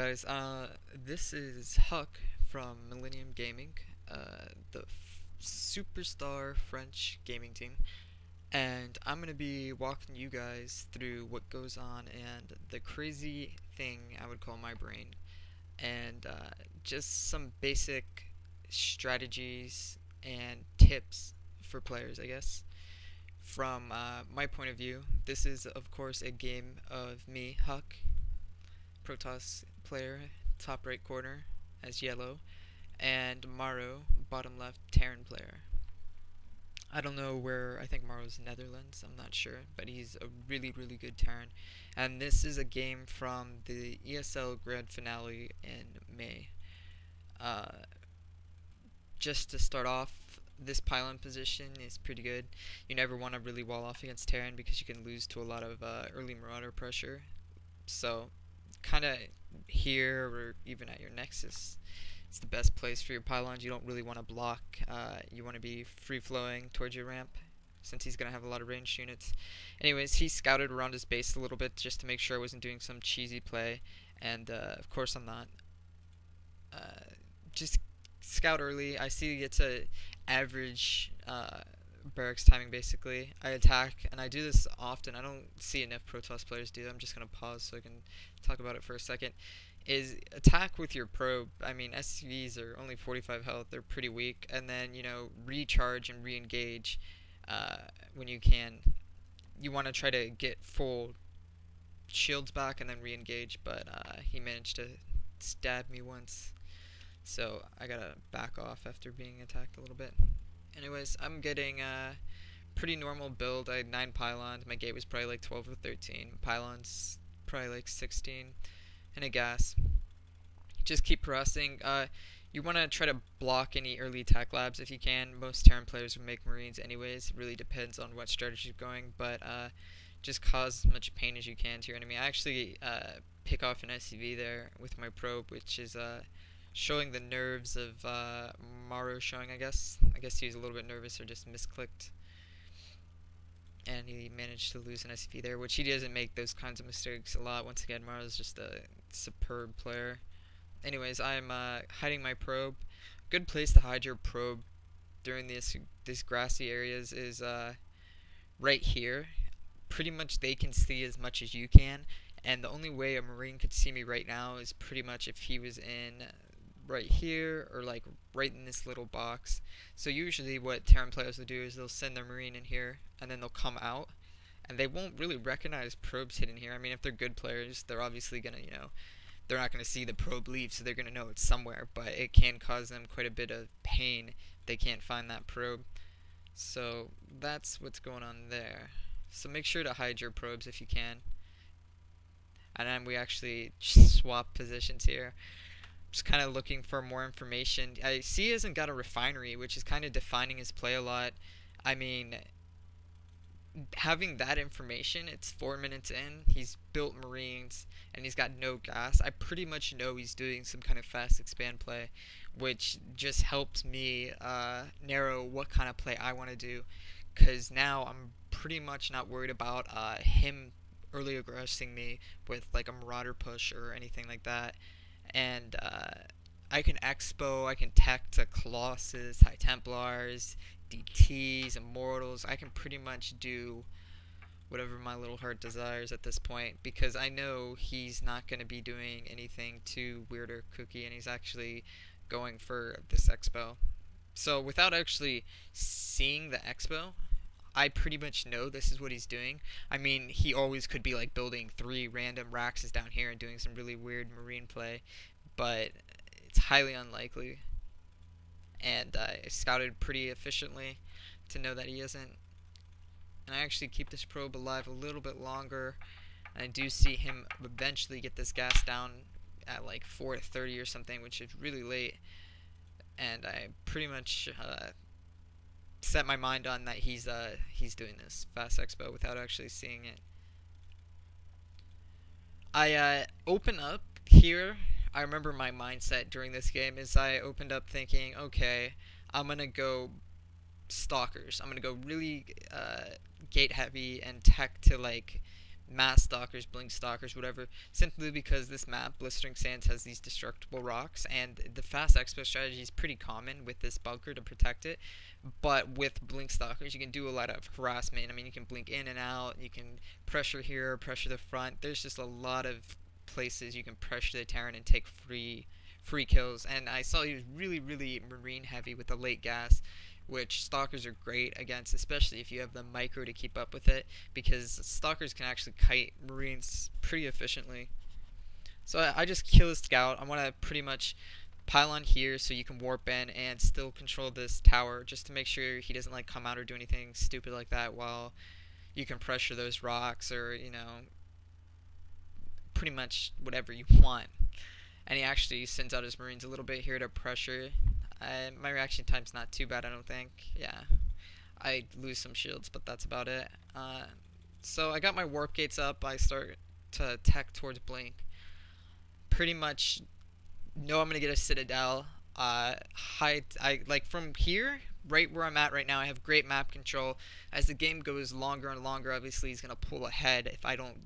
guys, this is Huck from Millenium Gaming, the superstar French gaming team, and I'm gonna be walking you guys through what goes on and the crazy thing I would call my brain, and just some basic strategies and tips for players, I guess. From my point of view, this is of course a game of me, Huck, Protoss player, top right corner as yellow, and MorroW, bottom left Terran player. I don't know where, I think MorroW's Netherlands, I'm not sure, but he's a really, really good Terran. And this is a game from the ESL Grand Finale in May. Uh, just to start off, this pylon position is pretty good. You never want to really wall off against Terran because you can lose to a lot of early Marauder pressure. So kind of here or even at your nexus, it's the best place for your pylons. You don't really want to block. You want to be free flowing towards your ramp since he's going to have a lot of ranged units. Anyways, he scouted around his base a little bit just to make sure I wasn't doing some cheesy play, and of course I'm not. Just scout early. I see it's a average barracks timing basically. I attack, and I do this often. I don't see enough Protoss players do that. I'm just gonna pause so I can talk about it for a second. Is attack with your probe. I mean, SCVs are only 45 health. They're pretty weak, and then recharge and re-engage when you can. You want to try to get full shields back and then re-engage, but he managed to stab me once, so I gotta back off after being attacked a little bit. Anyways, I'm getting a pretty normal build. I had 9 pylons. My gate was probably like 12 or 13. Pylons probably like 16. And a gas. Just keep harassing. You want to try to block any early attack labs if you can. Most Terran players would make Marines anyways. It really depends on what strategy you're going. But just cause as much pain as you can to your enemy. I actually pick off an SCV there with my probe, which is showing the nerves of MorroW showing, I guess. I guess he was a little bit nervous or just misclicked. And he managed to lose an SCV there, which he doesn't make those kinds of mistakes a lot. Once again, MorroW's just a superb player. Anyways, I'm hiding my probe. Good place to hide your probe during these grassy areas is right here. Pretty much they can see as much as you can, and the only way a Marine could see me right now is pretty much if he was in right here or like right in this little box. So usually what Terran players will do is they'll send their Marine in here and then they'll come out, and they won't really recognize probes hidden here. I mean, if they're good players, they're obviously gonna, they're not gonna see the probe leave, so they're gonna know it's somewhere, but it can cause them quite a bit of pain if they can't find that probe. So that's what's going on there. So make sure to hide your probes if you can. And then we actually swap positions here. Just kind of looking for more information. I see he hasn't got a refinery, which is kind of defining his play a lot. I mean, having that information, it's 4 minutes in, he's built Marines, and he's got no gas. I pretty much know he's doing some kind of fast expand play, which just helps me narrow what kind of play I want to do, because now I'm pretty much not worried about him early aggressing me with like a Marauder push or anything like that. And I can expo, I can tech to Colossus, High Templars, DTs, Immortals. I can pretty much do whatever my little heart desires at this point, because I know he's not going to be doing anything too weird or kooky, and he's actually going for this expo. So without actually seeing the expo, I pretty much know this is what he's doing. I mean, he always could be like building 3 random Raxes down here and doing some really weird Marine play, but it's highly unlikely. And I scouted pretty efficiently to know that he isn't. And I actually keep this probe alive a little bit longer. And I do see him eventually get this gas down at like 4:30 or something, which is really late. And I pretty much set my mind on that he's doing this fast expo without actually seeing it. I open up here. I remember my mindset during this game is I opened up thinking, okay, I'm gonna go stalkers. I'm gonna go really gate heavy and tech to like mass stalkers, blink stalkers, whatever, simply because this map, Blistering Sands, has these destructible rocks, and the fast expo strategy is pretty common with this bunker to protect it. But with blink stalkers, you can do a lot of harassment. I mean, you can blink in and out, you can pressure here, pressure the front. There's just a lot of places you can pressure the Terran and take free kills. And I saw he was really marine heavy with the late gas, which stalkers are great against, especially if you have the micro to keep up with it, because stalkers can actually kite marines pretty efficiently. So I just kill a scout. I want to pretty much pile on here so you can warp in and still control this tower, just to make sure he doesn't like come out or do anything stupid like that, while you can pressure those rocks, or pretty much whatever you want. And he actually sends out his marines a little bit here to pressure. My reaction time's not too bad, I don't think. Yeah, I lose some shields, but that's about it. So I got my warp gates up. I start to tech towards blink. Pretty much know I'm gonna get a citadel. I like from here, right where I'm at right now. I have great map control. As the game goes longer and longer, obviously he's gonna pull ahead if I don't